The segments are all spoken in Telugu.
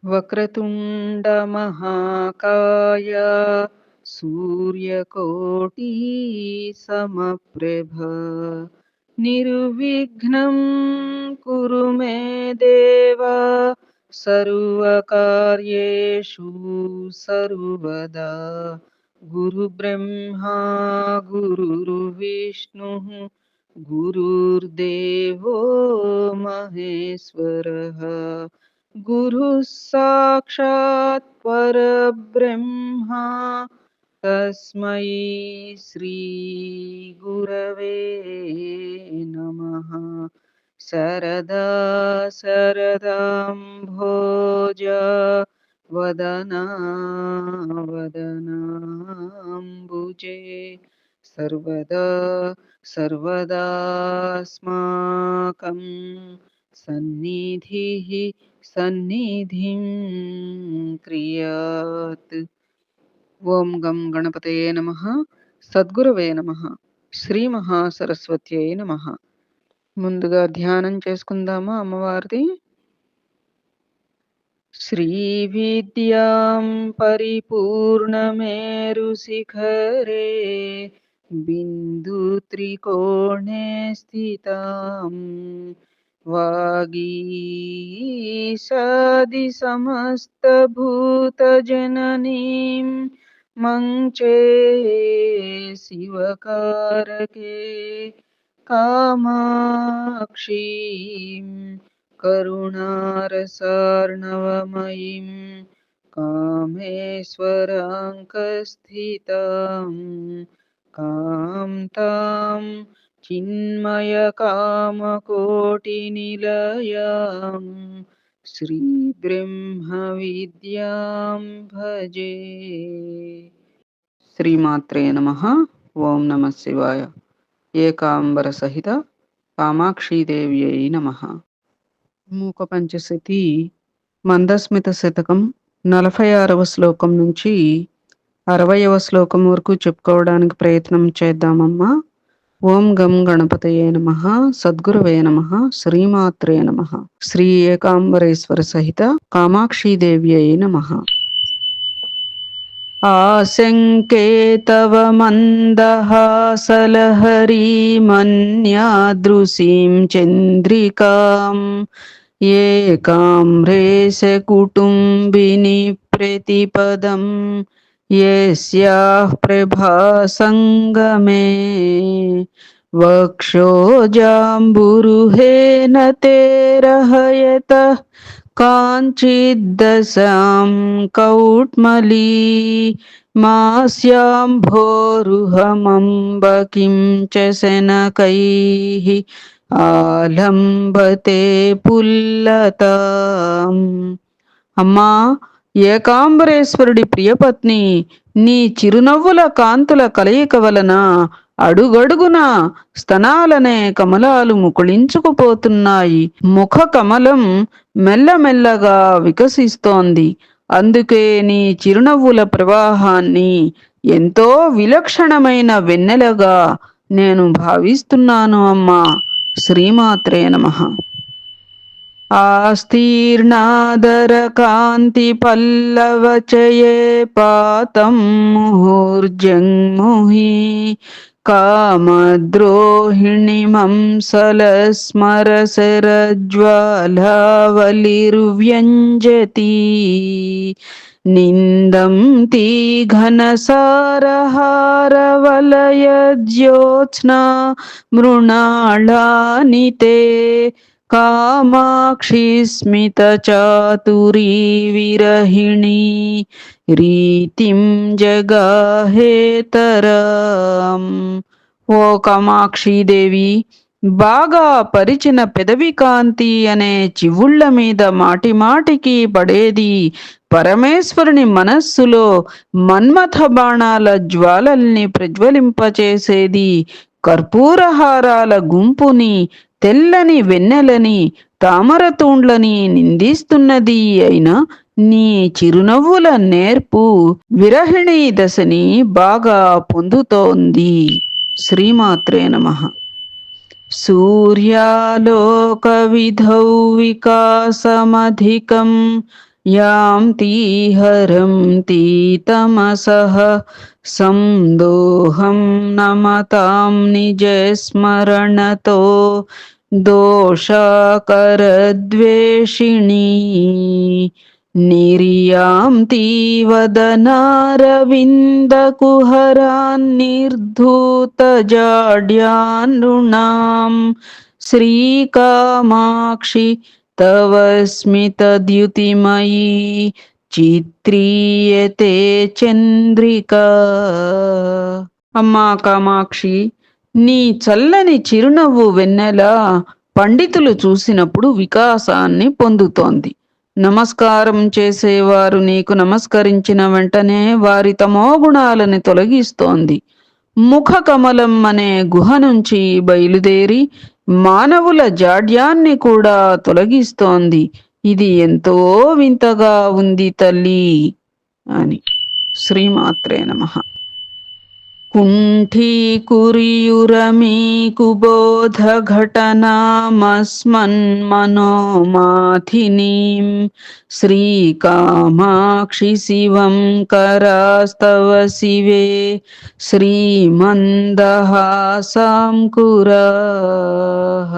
వక్రతుండ మహాకాయ సూర్యకోటి సమప్రభ నిర్విఘ్నం కురు మే దేవ సర్వకార్యేషు సర్వదా గురు బ్రహ్మా గురుర్విష్ణుః గురుర్దేవో మహేశ్వరః గురుః సాక్షాత్ పరబ్రహ్మ తస్మై శ్రీ గురవే నమః. శరదా శరదాంభోజ వదనా వదనాంబుజే సర్వదా సర్వదాస్మాకం సన్నిధిః సన్నిధిం క్రియాత్. ఓం గం గణపతయే నమః. సద్గురవే నమః. శ్రీ మహాసరస్వత్యై నమః. ముందుగా ధ్యానం చేసుకుందామా అమ్మవారిది. శ్రీ విద్యాం పరిపూర్ణమేరు శిఖరే బిందు త్రికోణే స్థితాం వాగీశాది సమస్త భూత జననీం మంచే శివకారకే కామాక్షీం కరుణారసార్ణవమయీం కామేశ్వరాంకస్థితాం కాంతాం చిన్మయ కామకోటినిలయాం శ్రీ బ్రహ్మ విద్యాం భజే. శ్రీమాత్రే నమః. ఓం నమః శివాయ. ఏకాంబర సహిత కామాక్షీదేవ్యై నమః. మూక పంచశతి మందస్మిత శతకం 46వ శ్లోకం నుంచి 60వ శ్లోకం వరకు చెప్పుకోవడానికి ప్రయత్నం చేద్దామమ్మా. ఓం గం గణపతయే నమః. సద్గురవే నమః. శ్రీమాత్రే నమః. శ్రీ ఏకాంబరేశ్వర సహిత కామాక్షీదేవ్యై నమః. ఆశంకే తవ మందహాసలహరీ మన్యాదృశీం చంద్రికాం ఏకామ్రేశ కుటుంబిని ప్రతిపదం యస్యాః ప్రభాసంగమే వక్షోజాంబురుహేన తేరహయతః కాంచిద్దశాం కౌట్మలీ మాస్యాంభోరుహమంబ కిం చ శనకైః ఆలంబతే పుల్లతాం. అమ్మా, ఏకాంబరేశ్వరుడి ప్రియపత్ని, నీ చిరునవ్వుల కాంతుల కలయిక వలన అడుగడుగున స్తనాలనే కమలాలు ముకుళించుకుపోతున్నాయి. ముఖ కమలం మెల్లమెల్లగా వికసిస్తోంది. అందుకే నీ చిరునవ్వుల ప్రవాహాన్ని ఎంతో విలక్షణమైన వెన్నెలగా నేను భావిస్తున్నాను అమ్మా. శ్రీమాత్రే నమః. ఆస్తీర్ణాదర కాంతి పల్లవచయే పాతం ముహుర్జంముహి కామద్రోహిణి మంసలస్మరసరజ్వాలావలిర్వ్యంజతి నిందం తీ ఘనసారహారవలయజ్యోత్స్నా మృణాళాని తే కామాక్షి స్మిత చాతురీ విరహిణి రీతిం జగాహేతరాం. ఓ కామాక్షీదేవి, బాగా పరిచిన పెదవి కాంతి అనే చివుళ్ల మీద మాటిమాటికి పడేది పరమేశ్వరుని మనస్సులో మన్మథ బాణాల జ్వాలల్ని ప్రజ్వలింపచేసేది కర్పూరహారాల గుంపుని, తెల్లని వెన్నెలని, తామరతూండ్లని నిందిస్తున్నది అయినా నీ చిరునవ్వుల నేర్పు విరహిణీ దశని బాగా పొందుతోంది. శ్రీమాత్రే నమః. సూర్యాలోక విధౌ వికాసమధికం యాం తీహరంతి తమసః సందోహం నమతాం నిజస్మరణతో దోషాకరద్వేషిణీ నిర్యాంతి వదనారవిందకుహరాన్నిర్ధూతజాడ్యాన్ నృణాం శ్రీకామాక్షి తవ స్మితద్యుతిమయీ చిత్రీయతే చంద్రికా. అమ్మా కామాక్షి, నీ చల్లని చిరునవ్వు వెన్నెల పండితులు చూసినప్పుడు వికాసాన్ని పొందుతోంది. నమస్కారం చేసేవారు నీకు నమస్కరించిన వెంటనే వారి తమోగుణాలని తొలగిస్తోంది. ముఖ కమలం అనే గుహ నుంచి బయలుదేరి మానవుల జాడ్యాన్ని కూడా తొలగిస్తోంది. ఇది ఎంతో వింతగా ఉంది తల్లి అని. శ్రీమాత్రే నమః. कुण्ठीकुर्युरमीकुबोधघटनामस्मन्मनोमाथिनीं श्रीकामाक्षि शिवं करास्तव शिवे श्रीमन्दहासां कुराः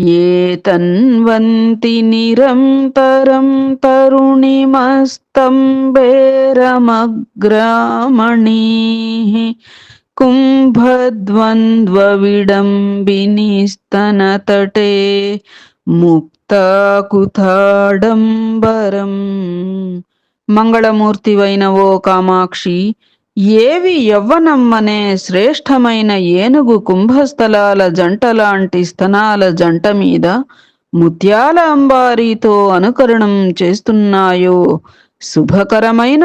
ये तन्वन्ति निरन्तरं तरुणिमस्तम्भेरमग्रामणीः కుంభద్వంద్వవిడంబినిస్తనతటే ముక్తాకుతాడంబరం. మంగళమూర్తివైన ఓ కామాక్షి, ఏవి యవ్వనమ్మనే శ్రేష్టమైన ఏనుగు కుంభస్థలాల జంటలాంటి స్తనాల జంట మీద ముత్యాల అంబారీతో అనుకరణం చేస్తున్నాయో, శుభకరమైన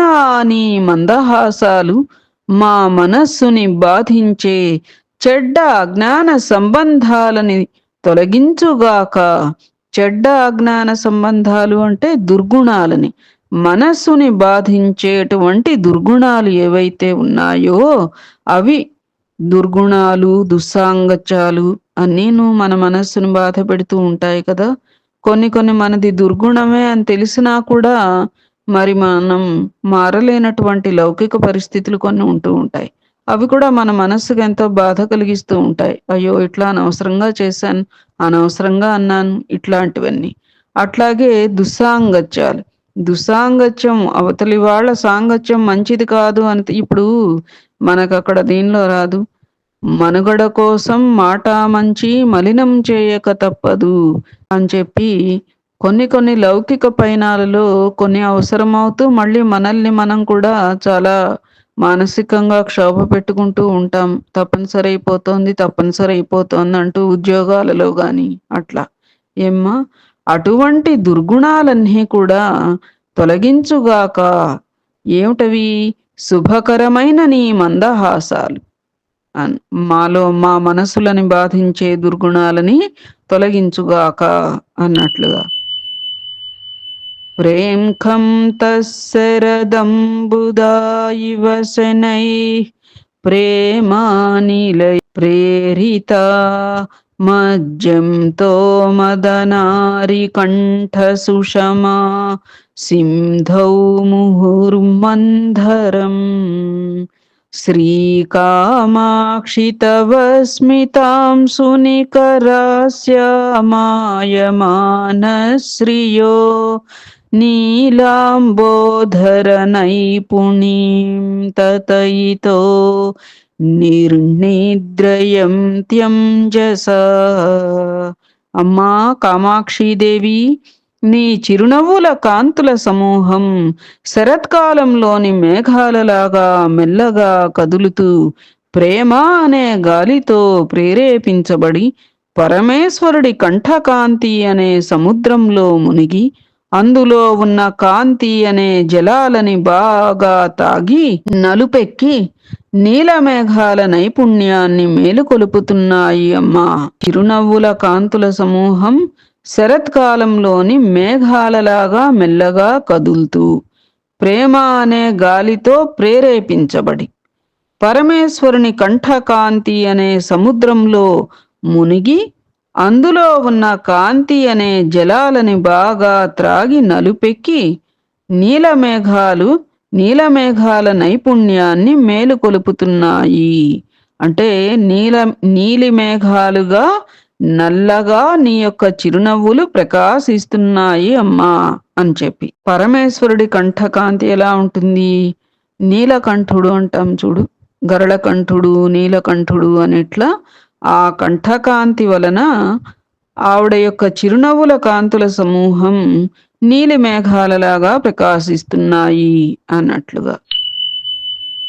నీ మందహాసాలు మా మనస్సుని బాధించే చెడ్డ అజ్ఞాన సంబంధాలని తొలగించుగాక. చెడ్డ అజ్ఞాన సంబంధాలు అంటే దుర్గుణాలని, మనస్సుని బాధించేటువంటి దుర్గుణాలు ఏవైతే ఉన్నాయో అవి దుర్గుణాలు, దుస్సాంగత్యాలు అన్నీను మన మనస్సును బాధ పెడుతూ ఉంటాయి కదా. కొన్ని కొన్ని మనది దుర్గుణమే అని తెలిసినా కూడా మరి మనం మారలేనటువంటి లౌకిక పరిస్థితులు కొన్ని ఉంటూ ఉంటాయి. అవి కూడా మన మనస్సుకు ఎంతో బాధ కలిగిస్తూ ఉంటాయి. అయ్యో, ఇట్లా అనవసరంగా చేశాను, అనవసరంగా అన్నాను, ఇట్లాంటివన్నీ. అట్లాగే దుస్సాంగత్యాలు, దుస్సాంగత్యం, అవతలి వాళ్ళ సాంగత్యం మంచిది కాదు అని ఇప్పుడు మనకు అక్కడ దీనిలో రాదు. మనుగడ కోసం మాట మంచి మలినం చేయక తప్పదు అని చెప్పి కొన్ని కొన్ని లౌకిక పయనాలలో కొన్ని అవసరమవుతూ మళ్ళీ మనల్ని మనం కూడా చాలా మానసికంగా క్షోభ పెట్టుకుంటూ ఉంటాం. తప్పనిసరి అయిపోతోంది అంటూ ఉద్యోగాలలో గాని అట్లా. ఏమ్మా, అటువంటి దుర్గుణాలన్నీ కూడా తొలగించుగాక. ఏమిటవి? శుభకరమైన నీ మందహాసాలు, మాలో మా మనసులని బాధించే దుర్గుణాలని తొలగించుగాక అన్నట్లుగా. ప్రేంఖం తస్సరదంబుదాయివ శనైః ప్రేమానిలయ ప్రేరిత మజ్జంతో మదనారి కంఠ సుషమా సింధౌ ముహుర్మంధరం శ్రీకామాక్షి తవ స్మితాం సునికరాస్యమాయమానశ్రియో నీలాంబోధర నైపుణీం తతయితో నిర్నిద్రయం త్యంజసా. అమ్మా కామాక్షీదేవి, నీ చిరునవ్వుల కాంతుల సమూహం శరత్కాలంలోని మేఘాలలాగా మెల్లగా కదులుతూ ప్రేమ అనే గాలితో ప్రేరేపించబడి పరమేశ్వరుడి కంఠకాంతి అనే సముద్రంలో మునిగి అందులో ఉన్న కాంతి అనే జలాలని బాగా తాగి నలుపెక్కి నీలమేఘాల నైపుణ్యాన్ని మేలుకొలుపుతున్నాయి. అమ్మా, చిరునవ్వుల కాంతుల సమూహం శరత్కాలంలోని మేఘాలలాగా మెల్లగా కదులుతూ ప్రేమ అనే గాలితో ప్రేరేపించబడి పరమేశ్వరుని కంఠకాంతి అనే సముద్రంలో మునిగి అందులో ఉన్న కాంతి అనే జలాలని బాగా త్రాగి నలుపెక్కి నీలమేఘాలు నీలమేఘాల నైపుణ్యాన్ని మేలుకొలుపుతున్నాయి. అంటే నీల నీలి మేఘాలుగా నల్లగా నీ యొక్క చిరునవ్వులు ప్రకాశిస్తున్నాయి అమ్మా అని చెప్పి. పరమేశ్వరుడి కంఠకాంతి ఎలా ఉంటుంది? నీలకంఠుడు అంటాం చూడు, గరళకంఠుడు నీలకంఠుడు అనేట్లా ఆ కంఠకాంతి వలన ఆవిడ యొక్క చిరునవ్వుల కాంతుల సమూహం నీలి మేఘాలలాగా ప్రకాశిస్తున్నాయి అన్నట్లుగా.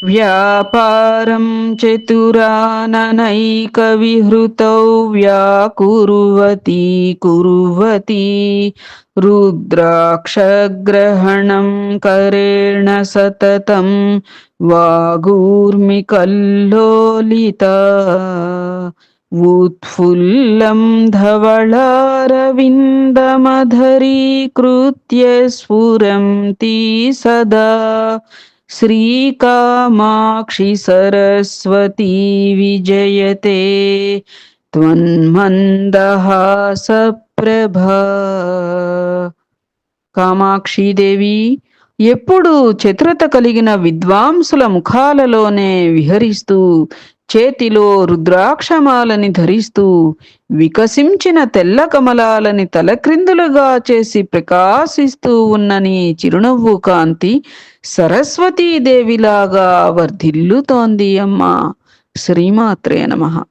వ్యాపారం చతురాననైక విహృతౌ వ్యాకుర్వతి కుర్వతి రుద్రాక్షగ్రహణం కరేణ సతతం వాగూర్మికల్లోలిత उत्फुल्लं धवलारविन्दमधरीकृत्य स्फुरन्ती सदा श्रीकामाक्षि सरस्वती विजयते त्वन्मन्दहासप्रभा. కామాక్షీదేవి ఎప్పుడు చతురత కలిగిన విద్వాంసుల ముఖాలలోనే విహరిస్తూ, చేతిలో రుద్రాక్షమాలని ధరిస్తూ, వికసించిన తెల్ల కమలాలని తలక్రిందులుగా చేసి ప్రకాశిస్తూ ఉన్న నీ చిరునవ్వు కాంతి సరస్వతీదేవిలాగా వర్ధిల్లుతోంది అమ్మా. శ్రీమాత్రే నమః.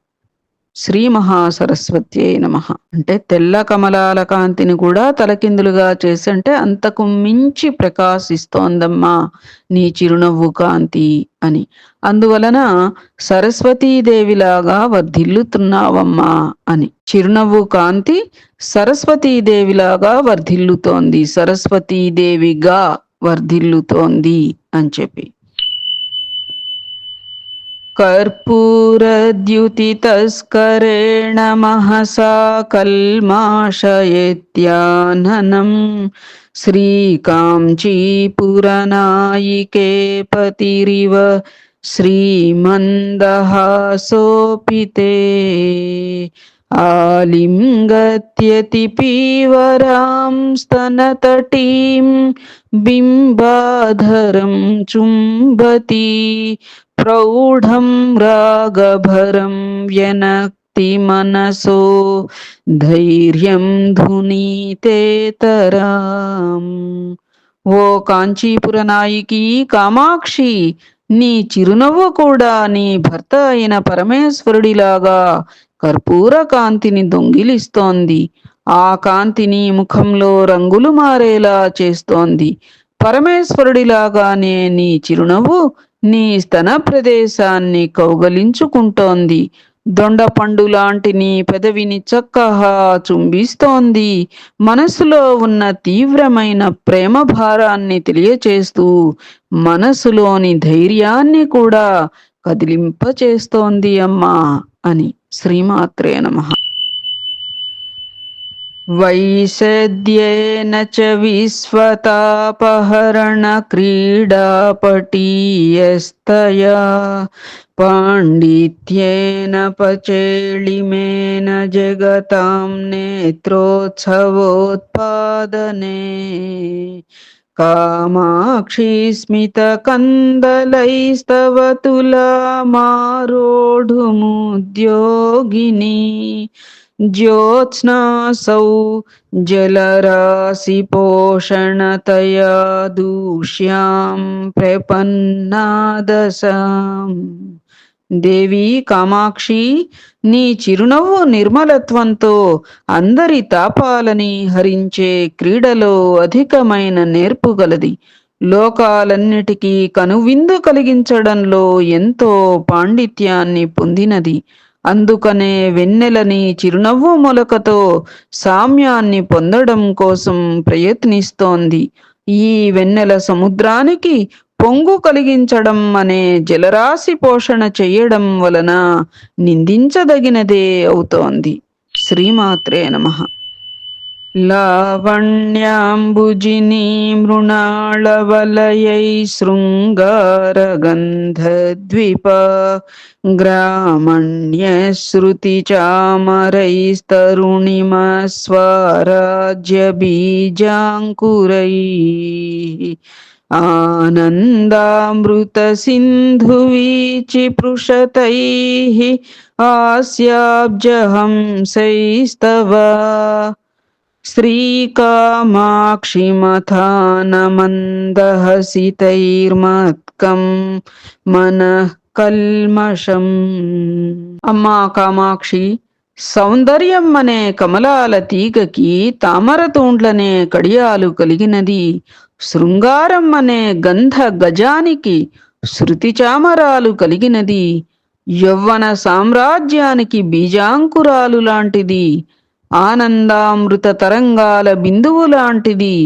శ్రీ మహాసరస్వత్యై నమః. అంటే తెల్ల కమలాల కాంతిని కూడా తలకిందులుగా చేసి, అంటే అంతకు మించి ప్రకాశిస్తోందమ్మా నీ చిరునవ్వు కాంతి అని. అందువలన సరస్వతీదేవిలాగా వర్ధిల్లుతున్నావమ్మా అని. చిరునవ్వు కాంతి సరస్వతీదేవిలాగా వర్ధిల్లుతోంది, సరస్వతీదేవిగా వర్ధిల్లుతోంది అని చెప్పి. कर्पूरद्युतितस्करेण महसा कल्माषयत्याननं श्रीकाञ्चीपुरनायिके पतिरिव श्रीमन्दहासोऽपि ते आलिङ्गत्यति पीवरां स्तनतटीं बिम्बाधरं चुम्बति प्रौढं रागभरं व्यनक्ति मनसो ధైర్యం ధునీతేతరాం. ఓ కాంచీపుర నాయికి కామాక్షి, నీ చిరునవ్వు కూడా నీ భర్త అయిన పరమేశ్వరుడిలాగా కర్పూర కాంతిని దొంగిలిస్తోంది. ఆ కాంతిని ముఖంలో రంగులు మారేలా చేస్తోంది. పరమేశ్వరుడిలాగానే నీ చిరునవ్వు నీ స్తన ప్రదేశాన్ని కౌగలించుకుంటోంది. దొండపండు లాంటి నీ పెదవిని చక్కగా చుంబిస్తోంది. మనసులో ఉన్న తీవ్రమైన ప్రేమ భారాన్ని తెలియచేస్తూ మనసులోని ధైర్యాన్ని కూడా కదిలింపచేస్తోంది అమ్మా అని. శ్రీమాత్రే నమః. వైసద్యేన చ విశ్వతాపహరణ క్రీడాపటీయస్తయా పాండిత్యేన పచేళిమేన జగతాం నేత్రోత్సవోత్పాదనే కామాక్షి స్మిత కందలైస్తవ తులామారోఢుముద్యోగిని జ్యోత్స్నాసౌ జలరాశి పోషణతయా దూష్యాం ప్రపన్నాదశాం. దేవి కామాక్షి, నీ చిరునవ్వు నిర్మలత్వంతో అందరి తాపాలని హరించే క్రీడలో అధికమైన నేర్పు గలది. లోకాలన్నిటికీ కనువిందు కలిగించడంలో ఎంతో పాండిత్యాన్ని పొందినది. అందుకనే వెన్నెలని చిరునవ్వు మొలకతో సామ్యాన్ని పొందడం కోసం ప్రయత్నిస్తోంది. ఈ వెన్నెల సముద్రానికి పొంగు కలిగించడం అనే జలరాశి పోషణ చెయ్యడం వలన నిందించదగినదే అవుతోంది. శ్రీమాత్రే నమః. లావణ్యాంబుజినీ మృణాళవలయై శృంగారగంధద్విపా గ్రామణ్యశ్రుతిచామరైస్తరుణిమస్వరాజ్యబీజాంకురైः आनन्दामृतसिन्धुवीचिपृशतैः हास्याब्जहंसैस्तव శ్రీకామాక్షిమథానమందహసితైర్మత్కం మనః కల్మషం. అమ్మా కామాక్షి, సౌందర్యం అనే కమలాల తీగకి తామరతూండ్లనే కడియాలు కలిగినది. శృంగారం అనే గంధ గజానికి శృతి చామరాలు కలిగినది. యవ్వన సామ్రాజ్యానికి బీజాంకురాలు లాంటిది. ఆనందామృత తరంగాల బిందువు లాంటిది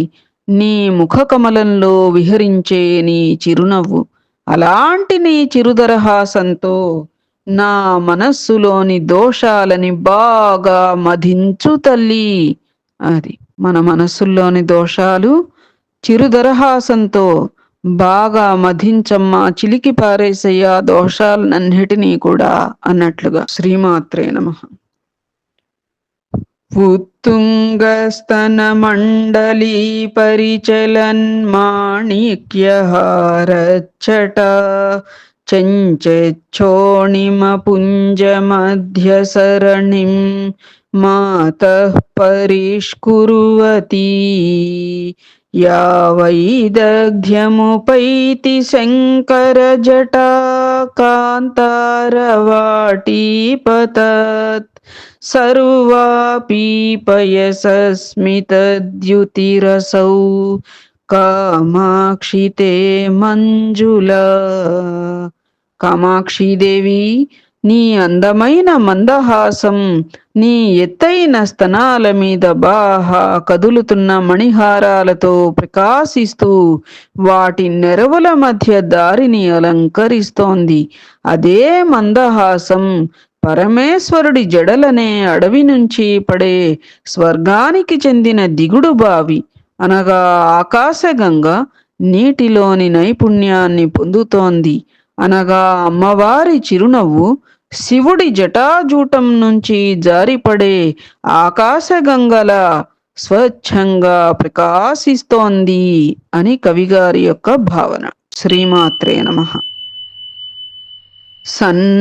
నీ ముఖకమలంలో విహరించే నీ చిరునవ్వు. అలాంటి నీ చిరుదరహాసంతో నా మనస్సులోని దోషాలని బాగా మధించు తల్లి. అది మన మనస్సుల్లోని దోషాలు చిరుదరహాసంతో బాగా మధించమ్మా, చిలికి పారేసయ్యా దోషాలన్నిటినీ కూడా అన్నట్లుగా. శ్రీమాత్రే నమః. उत्तुङ्गस्तनमण्डली परिचलन्माणिक्यहारच्छटा चञ्चच्छोणिमपुञ्जमध्यसरणिं मातः परिष्कुर्वती या वैदग्ध्यमुपैति शङ्करजटा कान्तारवाटीपतत् सर्वापीपयसस्मितद्युतिरसौ కామాక్షి తే మంజుల. కామాక్షిదేవి, నీ అందమైన మందహాసం, నీ ఎత్తైన స్తనాల మీద బాహా కదులుతున్న మణిహారాలతో ప్రకాశిస్తూ వాటి నెరవుల మధ్య దారిని అలంకరిస్తోంది. అదే మందహాసం పరమేశ్వరుడి జడలనే అడవి నుంచి పడే స్వర్గానికి చెందిన దిగుడు బావి అనగా ఆకాశగంగ నీటిలోని నైపుణ్యాన్ని పొందుతోంది. అనగా అమ్మవారి చిరునవ్వు శివుడి జటాజూటం నుంచి జారిపడే ఆకాశగంగల స్వచ్ఛంగా ప్రకాశిస్తోంది అని కవిగారి యొక్క భావన. శ్రీమాత్రే నమః. సన్నామైకజుషా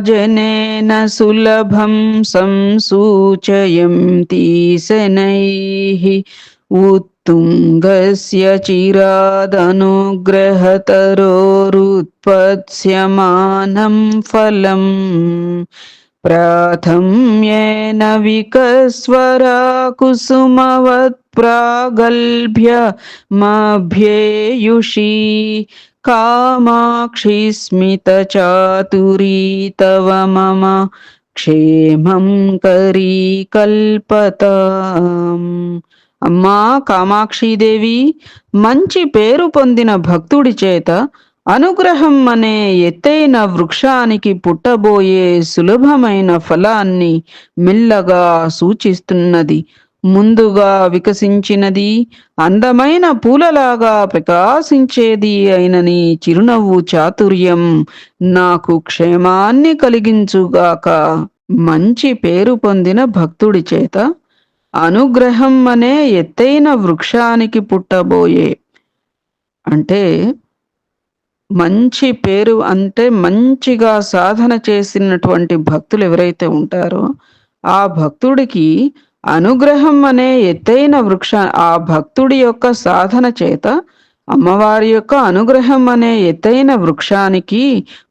జనేన సులభం సంసూచయంతి శనైః ఉత్తుంగస్య చిరాదనుగ్రహతరోరుత్పత్స్యమానం ఫలం ప్రాథమ్యేన వికస్వరా కుసుమవత్ ప్రాగల్భ్యమభ్యేయుషీ కామాక్షి స్మిత చాతురీ తవ మమ క్షేమం కరీ కల్పతాం. అమ్మా కామాక్షిదేవి, మంచి పేరు పొందిన భక్తుడి చేత అనుగ్రహం అనే ఎత్తైన వృక్షానికి పుట్టబోయే సులభమైన ఫలాన్ని మెల్లగా సూచిస్తున్నది. ముందుగా వికసించినది, అందమైన పూలలాగా ప్రకాశించేది అయిన నీ చిరునవ్వు చాతుర్యం నాకు క్షేమాన్ని కలిగించుగాక. మంచి పేరు పొందిన భక్తుడి చేత అనుగ్రహం అనే ఎత్తైన వృక్షానికి పుట్టబోయే అంటే మంచి పేరు అంటే మంచిగా సాధన చేసినటువంటి భక్తులు ఎవరైతే ఉంటారో ఆ భక్తుడికి అనుగ్రహం అనే ఎత్తైన ఆ భక్తుడి యొక్క సాధన చేత అమ్మవారి యొక్క అనుగ్రహం అనే ఎత్తైన వృక్షానికి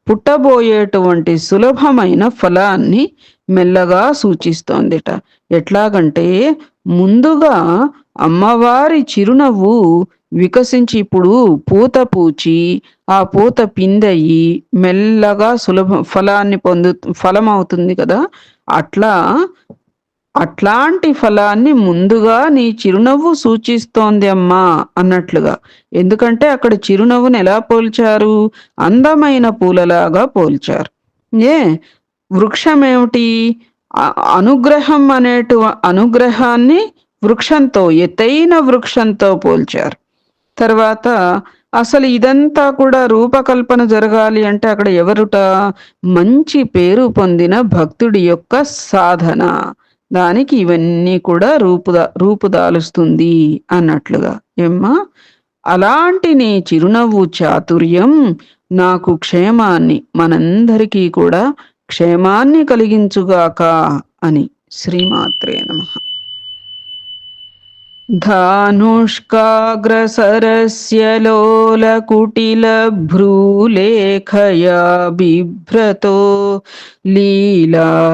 పుట్టబోయేటువంటి సులభమైన ఫలాన్ని మెల్లగా సూచిస్తోందిట. ఎట్లాగంటే ముందుగా అమ్మవారి చిరునవ్వు వికసించి ఇప్పుడు పూత పూచి ఆ పూత పిందయి మెల్లగా ఫలాన్ని ఫలమవుతుంది కదా, అట్లాంటి ఫలాన్ని ముందుగా నీ చిరునవ్వు సూచిస్తోంది అమ్మా అన్నట్లుగా. ఎందుకంటే అక్కడ చిరునవ్వును ఎలా పోల్చారు? అందమైన పూలలాగా పోల్చారు. వృక్షమేమిటి? అనుగ్రహం అనుగ్రహాన్ని వృక్షంతో, ఎత్తైన వృక్షంతో పోల్చారు. తర్వాత అసలు ఇదంతా కూడా రూపకల్పన జరగాలి అంటే అక్కడ ఎవరుట? మంచి పేరు పొందిన భక్తుడి యొక్క సాధన. దానికి ఇవన్నీ కూడా రూపుదాలుస్తుంది అన్నట్లుగా. ఏమ్మా, అలాంటి నీ చిరునవ్వు చాతుర్యం నాకు క్షేమాన్ని, మనందరికీ కూడా క్షేమాన్ని కలిగించుగాక అని. శ్రీమాత్రే నమః. धानुष्काग्रसरस्य लोलकुटिलभ्रूलेखया बिभ्रतो लीलालोकशिलीमुखं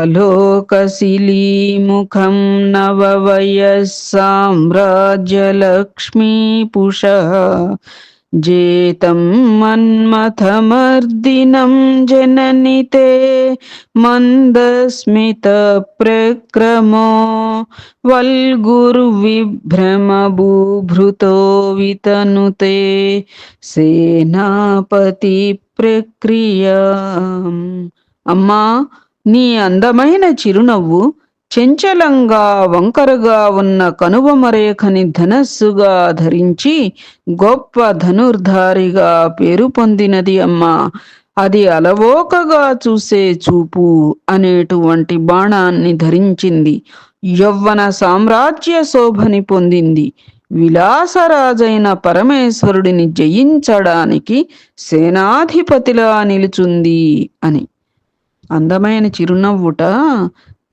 नववयः साम्राज्यलक्ष्मीपुषः जेतं मन्मथमर्दिनं जननि ते मन्दस्मितप्रक्रमो वल्गुर्विभ्रमबुभृतो वितनुते సేనాపతి ప్రక్రియ. అమ్మా, నీ అందమైన చిరునవ్వు చెంచలంగా వంకరగా ఉన్న కనుబొమరేఖని ధనస్సుగా ధరించి గొప్ప ధనుర్ధారిగా పేరు పొందినది అమ్మా. అది అలవోకగా చూసే చూపు అనేటువంటి బాణాన్ని ధరించింది. యవ్వన సామ్రాజ్య శోభని పొందింది. విలాసరాజైన పరమేశ్వరుడిని జయించడానికి సేనాధిపతిలా నిలుచుంది అని. అందమైన చిరునవ్వుట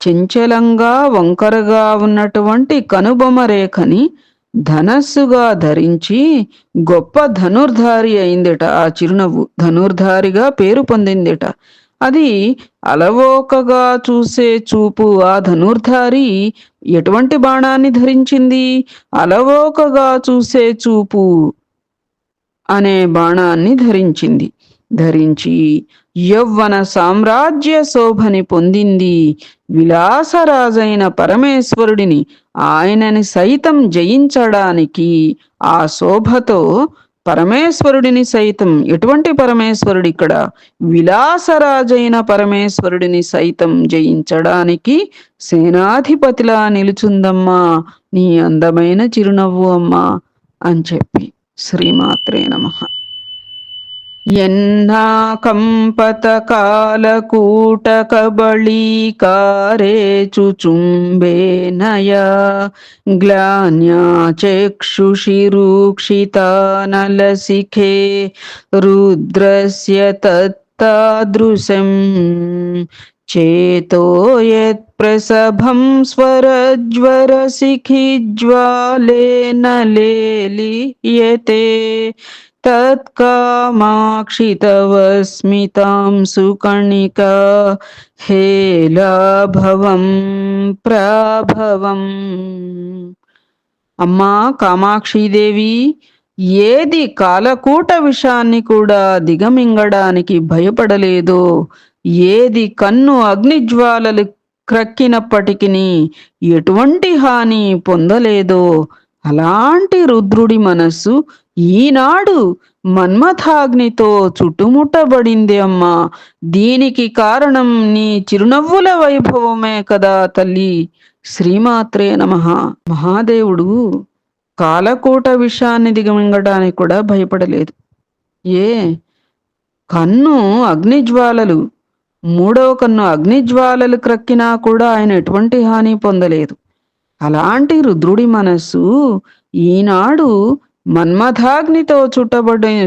చెంచలంగా వంకరగా ఉన్నటువంటి కనుబొమ రేఖని ధనస్సుగా ధరించి గొప్ప ధనుర్ధారి అయిందిట. ఆ చిరునవ్వు ధనుర్ధారిగా పేరు పొందిందిట. అది అలవోకగా చూసే చూపు. ఆ ధనుర్ధారి ఎటువంటి బాణాన్ని ధరించింది? అలవోకగా చూసే చూపు అనే బాణాన్ని ధరించి యవ్వన సామ్రాజ్య శోభని పొందింది. విలాసరాజైన పరమేశ్వరుడిని, ఆయనని సైతం జయించడానికి ఆ శోభతో పరమేశ్వరుడిని సైతం, ఎటువంటి పరమేశ్వరుడు ఇక్కడ? విలాసరాజైన పరమేశ్వరుడిని సైతం జయించడానికి సేనాధిపతిలా నిలుచుందమ్మా నీ అందమైన చిరునవ్వు అమ్మా అని చెప్పి. శ్రీమాత్రే నమః. ఎన్నాకంపతకాలకూటకబళీకారే చుచుంబేనయా గ్లాన్యా చక్షుషిరూక్షితానలసిఖే రుద్రస్య తత్తాదృశం చేతో యత్ప్రసభం స్వరజ్వరశిఖిజ్వాలేన లేలీయతే తత్కామాక్షితవస్మితాం సుకణికా హేలాభవం ప్రాభవం. అమ్మా కామాక్షిదేవి, ఏది కాలకూట విషాన్ని కూడా దిగమింగడానికి భయపడలేదో, ఏది కన్ను అగ్నిజ్వాలలు క్రక్కినప్పటికీ ఎటువంటి హాని పొందలేదో, అలాంటి రుద్రుడి మనస్సు ఈనాడు మన్మథాగ్నితో చుట్టుముట్టబడింది అమ్మా. దీనికి కారణం నీ చిరునవ్వుల వైభవమే కదా తల్లి. శ్రీమాత్రే నమః. మహాదేవుడు కాలకూట విషాన్ని దిగమింగడానికి కూడా భయపడలేదు. కన్ను అగ్నిజ్వాలలు, మూడవ కన్ను అగ్నిజ్వాలలు క్రక్కినా కూడా ఆయన ఎటువంటి హాని పొందలేదు. అలాంటి మనస్సు ఈనాడు మన్మథాగ్నితో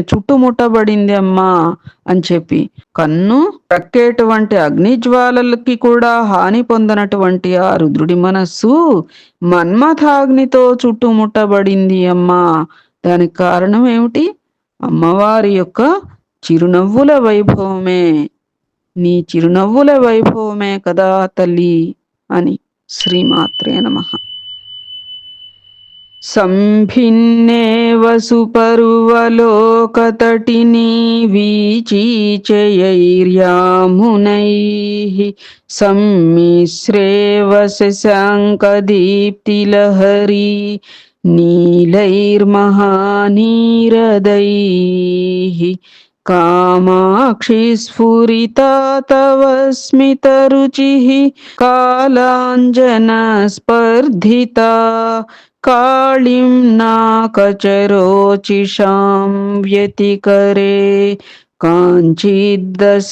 చుట్టుముట్టబడింది అమ్మా అని చెప్పి, కన్ను ప్రక్కేటువంటి అగ్నిజ్వాలలకి కూడా హాని పొందనటువంటి ఆ రుద్రుడి మనస్సు మన్మథాగ్నితో చుట్టుముట్టబడింది అమ్మా. దానికి కారణం ఏమిటి? అమ్మవారి యొక్క చిరునవ్వుల వైభవమే. నీ చిరునవ్వుల వైభవమే కదా తల్లి అని. శ్రీమాత్రే నమః. సంభిన్నేవ సుపర్వలోకతటినీ వీచీచయైర్యామునైః సమ్మిశ్రేవ శశాంకదీప్తిలహరీ నీలైర్మహానీరదైః కామాక్షి స్ఫురితా తవ స్మితరుచిః కాలాంజన స్పర్ధితా కాళిం నాకచరోచిషాం వ్యతికరే కాంచిద్దశామస్నుతే.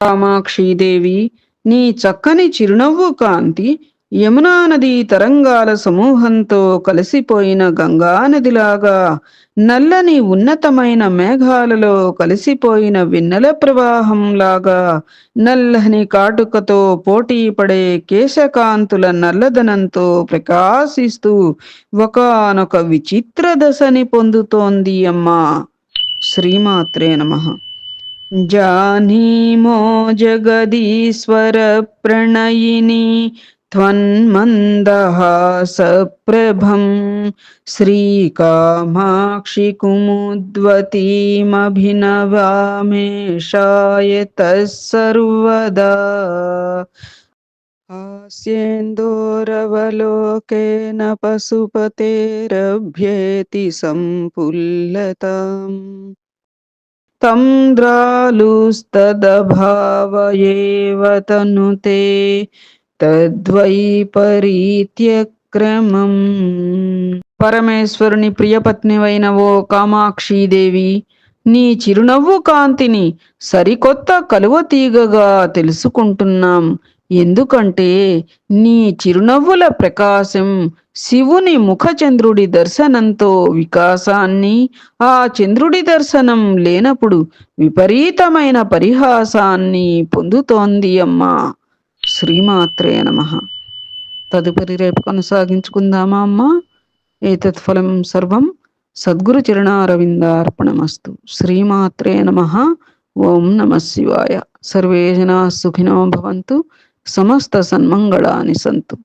కామాక్షిదేవి, నీ చక్కని చిరునవ్వు కాంతి యమునా నది తరంగాల సమూహంతో కలిసిపోయిన గంగా నదిలాగా, నల్లని ఉన్నతమైన మేఘాలలో కలిసిపోయిన వెన్నెల ప్రవాహంలాగా, నల్లని కాటుకతో పోటీ పడే కేశకాంతుల నల్లదనంతో ప్రకాశిస్తూ ఒకానొక విచిత్ర దశని పొందుతోంది అమ్మా. శ్రీమాత్రే నమః. జానీమో జగదీశ్వర ప్రణయిని త్వన్మందహాసప్రభం శ్రీకామాక్షి కుముద్వతీమభినవామేషాయతః సర్వదా. हास्येन्दोरवलोकेन पशुपतेरभ्येति सम्पुल्लताम् तं द्रालुस्तदभावयेव तनुते తద్వైపరీత్యక్రమం. పరమేశ్వరుని ప్రియపత్నివైన ఓ కామాక్షీదేవి, నీ చిరునవ్వు కాంతిని సరికొత్త కలువతీగగా తెలుసుకుంటున్నాం. ఎందుకంటే నీ చిరునవ్వుల ప్రకాశం శివుని ముఖచంద్రుడి దర్శనంతో వికాసాన్ని, ఆ చంద్రుడి దర్శనం లేనప్పుడు విపరీతమైన పరిహాసాన్ని పొందుతోంది అమ్మా. శ్రీమాత్రే నమః. తదుపరి రేపు కొనసాగించుకుందామా అమ్మా? ఏతత్ ఫలం సర్వం సద్గురు చరణారవిందార్పణమస్తు. శ్రీమాత్రే నమః. ఓం నమః శివాయ. సర్వే జనాః సుఖినో భవంతు. సమస్త సన్మంగళాని సంతు.